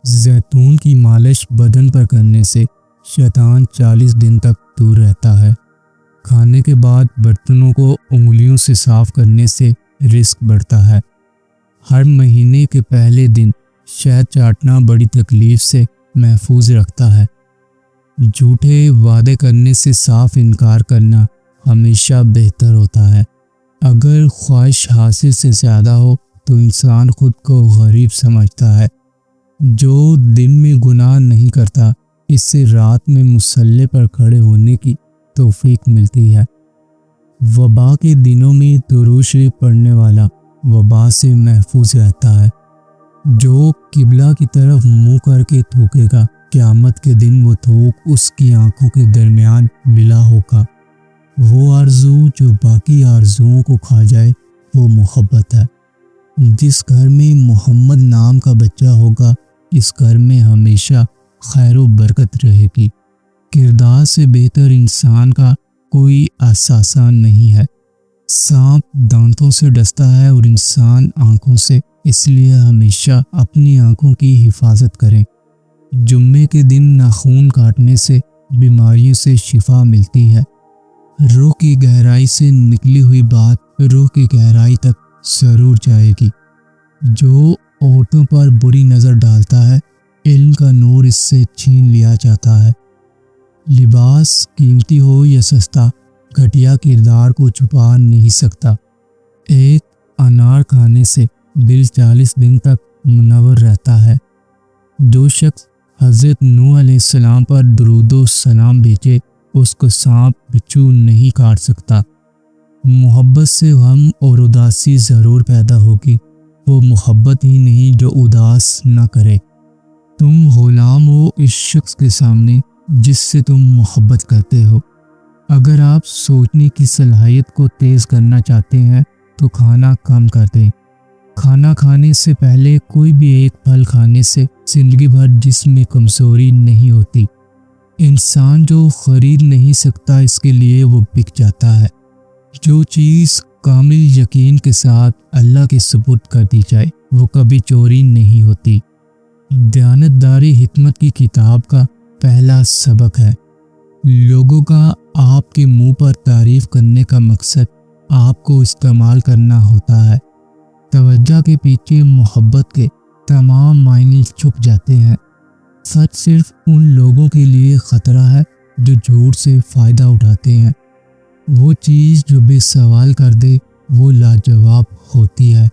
زیتون کی مالش بدن پر کرنے سے شیطان 40 دن تک دور رہتا ہے۔ کھانے کے بعد برتنوں کو انگلیوں سے صاف کرنے سے رزق بڑھتا ہے۔ ہر مہینے کے پہلے دن شہد چاٹنا بڑی تکلیف سے محفوظ رکھتا ہے۔ جھوٹے وعدے کرنے سے صاف انکار کرنا ہمیشہ بہتر ہوتا ہے۔ اگر خواہش حاصل سے زیادہ ہو تو انسان خود کو غریب سمجھتا ہے۔ جو دن میں گناہ نہیں کرتا اس سے رات میں مصلی پر کھڑے ہونے کی توفیق ملتی ہے۔ وبا کے دنوں میں درود شریف پڑھنے والا وبا سے محفوظ رہتا ہے۔ جو قبلہ کی طرف منہ کر کے تھوکے گا قیامت کے دن وہ تھوک اس کی آنکھوں کے درمیان ملا ہوگا۔ وہ آرزو جو باقی آرزوؤں کو کھا جائے وہ محبت ہے۔ جس گھر میں محمد نام کا بچہ ہوگا اس گھر میں ہمیشہ خیر و برکت رہے گی۔ کردار سے بہتر انسان کا کوئی اثاثہ نہیں ہے۔ سانپ دانتوں سے ڈستا ہے اور انسان آنکھوں سے، اس لیے ہمیشہ اپنی آنکھوں کی حفاظت کریں۔ جمعے کے دن ناخن کاٹنے سے بیماریوں سے شفا ملتی ہے۔ روح کی گہرائی سے نکلی ہوئی بات روح کی گہرائی تک ضرور جائے گی۔ جو عورتوں پر بری نظر ڈالتا ہے علم کا نور اس سے چھین لیا جاتا ہے۔ لباس قیمتی ہو یا سستا گھٹیا کردار کو چھپا نہیں سکتا۔ ایک انار کھانے سے دل 40 دن تک منور رہتا ہے۔ جو شخص حضرت نوح علیہ السلام پر درود و سلام بھیجے اس کو سانپ بچھو نہیں کاٹ سکتا۔ محبت سے غم اور اداسی ضرور پیدا ہوگی، وہ محبت ہی نہیں جو اداس نہ کرے۔ تم غلام ہو اس شخص کے سامنے جس سے تم محبت کرتے ہو۔ اگر آپ سوچنے کی صلاحیت کو تیز کرنا چاہتے ہیں تو کھانا کم کر دیں۔ کھانا کھانے سے پہلے کوئی بھی ایک پھل کھانے سے زندگی بھر جسم میں کمزوری نہیں ہوتی۔ انسان جو خرید نہیں سکتا اس کے لیے وہ بک جاتا ہے۔ جو چیز کامل یقین کے ساتھ اللہ کے سپرد کر دی جائے وہ کبھی چوری نہیں ہوتی۔ دیانتداری حکمت کی کتاب کا پہلا سبق ہے۔ لوگوں کا آپ کے منہ پر تعریف کرنے کا مقصد آپ کو استعمال کرنا ہوتا ہے۔ توجہ کے پیچھے محبت کے تمام معنی چھپ جاتے ہیں۔ سچ صرف ان لوگوں کے لیے خطرہ ہے جو جھوٹ سے فائدہ اٹھاتے ہیں۔ وہ چیز جو بے سوال کر دے وہ لاجواب ہوتی ہے۔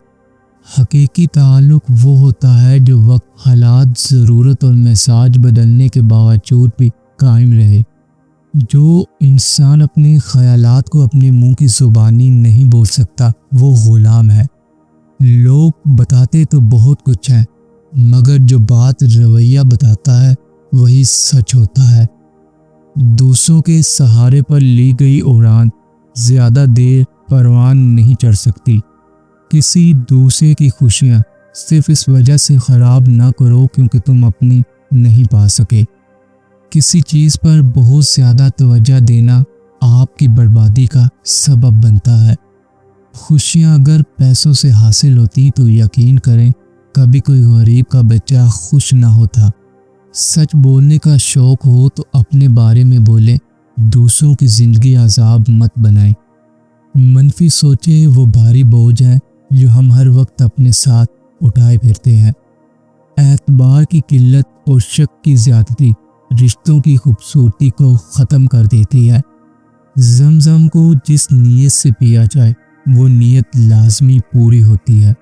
حقیقی تعلق وہ ہوتا ہے جو وقت، حالات، ضرورت اور مزاج بدلنے کے باوجود بھی قائم رہے۔ جو انسان اپنے خیالات کو اپنے منہ کی زبانی نہیں بول سکتا وہ غلام ہے۔ لوگ بتاتے تو بہت کچھ ہیں مگر جو بات رویہ بتاتا ہے وہی سچ ہوتا ہے۔ دوسروں کے سہارے پر لی گئی اڑان زیادہ دیر پروان نہیں چڑھ سکتی۔ کسی دوسرے کی خوشیاں صرف اس وجہ سے خراب نہ کرو کیونکہ تم اپنی نہیں پا سکے۔ کسی چیز پر بہت زیادہ توجہ دینا آپ کی بربادی کا سبب بنتا ہے۔ خوشیاں اگر پیسوں سے حاصل ہوتی تو یقین کریں کبھی کوئی غریب کا بچہ خوش نہ ہوتا۔ سچ بولنے کا شوق ہو تو اپنے بارے میں بولیں، دوسروں کی زندگی عذاب مت بنائیں۔ منفی سوچیں وہ بھاری بوجھ ہے جو ہم ہر وقت اپنے ساتھ اٹھائے پھرتے ہیں۔ اعتبار کی قلت اور شک کی زیادتی رشتوں کی خوبصورتی کو ختم کر دیتی ہے۔ زمزم کو جس نیت سے پیا جائے وہ نیت لازمی پوری ہوتی ہے۔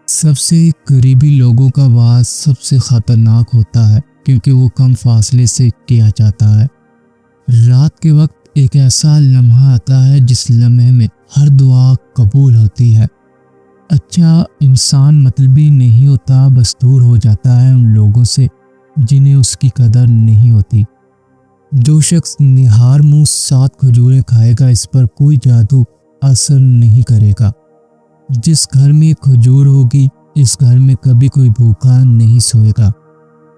سب سے قریبی لوگوں کا وعد سب سے خطرناک ہوتا ہے کیونکہ وہ کم فاصلے سے کیا جاتا ہے۔ رات کے وقت ایک ایسا لمحہ آتا ہے جس لمحے میں ہر دعا قبول ہوتی ہے۔ اچھا انسان مطلبی نہیں ہوتا، بس دور ہو جاتا ہے ان لوگوں سے جنہیں اس کی قدر نہیں ہوتی۔ جو شخص نہار منہ 7 کھجوریں کھائے گا اس پر کوئی جادو اثر نہیں کرے گا۔ جس گھر میں کھجور ہوگی اس گھر میں کبھی کوئی بھوکا نہیں سوئے گا۔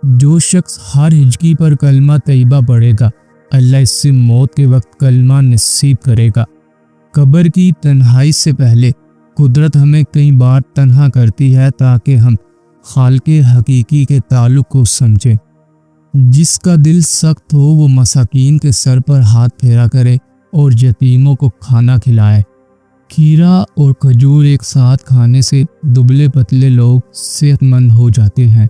جو شخص ہر ہجکی پر کلمہ طیبہ پڑھے گا اللہ اس سے موت کے وقت کلمہ نصیب کرے گا۔ قبر کی تنہائی سے پہلے قدرت ہمیں کئی بار تنہا کرتی ہے تاکہ ہم خالق حقیقی کے تعلق کو سمجھیں۔ جس کا دل سخت ہو وہ مساکین کے سر پر ہاتھ پھیرا کرے اور یتیموں کو کھانا کھلائے۔ کھیرا اور کھجور ایک ساتھ کھانے سے دبلے پتلے لوگ صحت مند ہو جاتے ہیں۔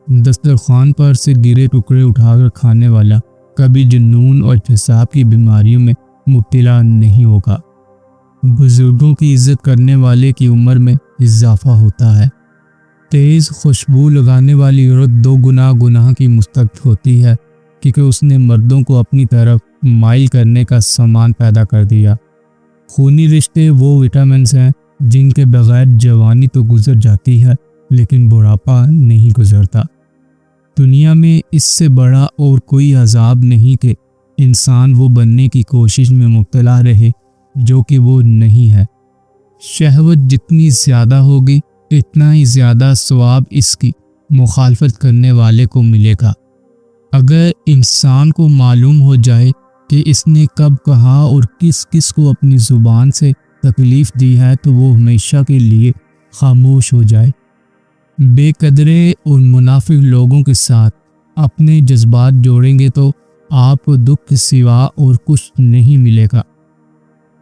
دسترخوان پر سے گرے ٹکڑے اٹھا کر کھانے والا کبھی جنون اور اعتصاب کی بیماریوں میں مبتلا نہیں ہوگا۔ بزرگوں کی عزت کرنے والے کی عمر میں اضافہ ہوتا ہے۔ تیز خوشبو لگانے والی عورت 2 گنا گناہ کی مستحق ہوتی ہے کیونکہ اس نے مردوں کو اپنی طرف مائل کرنے کا سامان پیدا کر دیا۔ خونی رشتے وہ وٹامنز ہیں جن کے بغیر جوانی تو گزر جاتی ہے لیکن بڑھاپا نہیں گزرتا۔ دنیا میں اس سے بڑا اور کوئی عذاب نہیں کہ انسان وہ بننے کی کوشش میں مبتلا رہے جو کہ وہ نہیں ہے۔ شہوت جتنی زیادہ ہوگی اتنا ہی زیادہ ثواب اس کی مخالفت کرنے والے کو ملے گا۔ اگر انسان کو معلوم ہو جائے کہ اس نے کب کہا اور کس کس کو اپنی زبان سے تکلیف دی ہے تو وہ ہمیشہ کے لیے خاموش ہو جائے۔ بے قدرے اور منافق لوگوں کے ساتھ اپنے جذبات جوڑیں گے تو آپ کو دکھ کے سوا اور کچھ نہیں ملے گا۔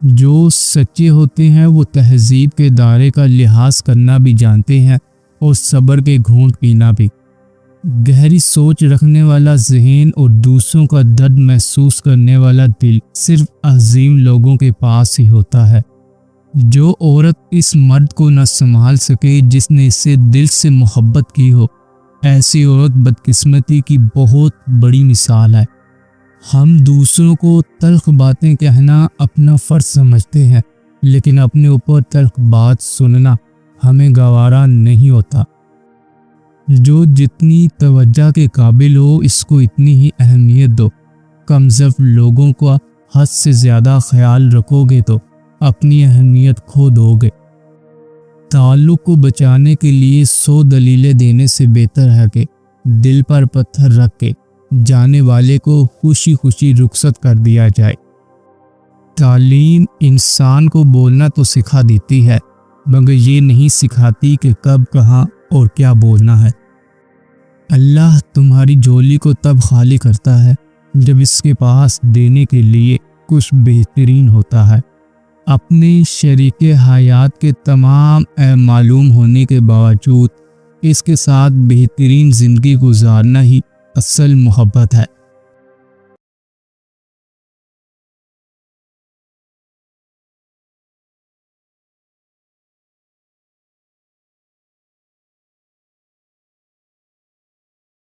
جو سچے ہوتے ہیں وہ تہذیب کے دائرے کا لحاظ کرنا بھی جانتے ہیں اور صبر کے گھونٹ پینا بھی۔ گہری سوچ رکھنے والا ذہن اور دوسروں کا درد محسوس کرنے والا دل صرف عظیم لوگوں کے پاس ہی ہوتا ہے۔ جو عورت اس مرد کو نہ سنبھال سکے جس نے اسے دل سے محبت کی ہو، ایسی عورت بدقسمتی کی بہت بڑی مثال ہے۔ ہم دوسروں کو تلخ باتیں کہنا اپنا فرض سمجھتے ہیں لیکن اپنے اوپر تلخ بات سننا ہمیں گوارا نہیں ہوتا۔ جو جتنی توجہ کے قابل ہو اس کو اتنی ہی اہمیت دو۔ کم ضعف لوگوں کا حد سے زیادہ خیال رکھو گے تو اپنی اہمیت کھو دو گے۔ تعلق کو بچانے کے لیے 100 دلیلیں دینے سے بہتر ہے کہ دل پر پتھر رکھ کے جانے والے کو خوشی خوشی رخصت کر دیا جائے۔ تعلیم انسان کو بولنا تو سکھا دیتی ہے مگر یہ نہیں سکھاتی کہ کب کہاں اور کیا بولنا ہے۔ اللہ تمہاری جھولی کو تب خالی کرتا ہے جب اس کے پاس دینے کے لیے کچھ بہترین ہوتا ہے۔ اپنے شریک حیات کے تمام عیب معلوم ہونے کے باوجود اس کے ساتھ بہترین زندگی گزارنا ہی اصل محبت ہے۔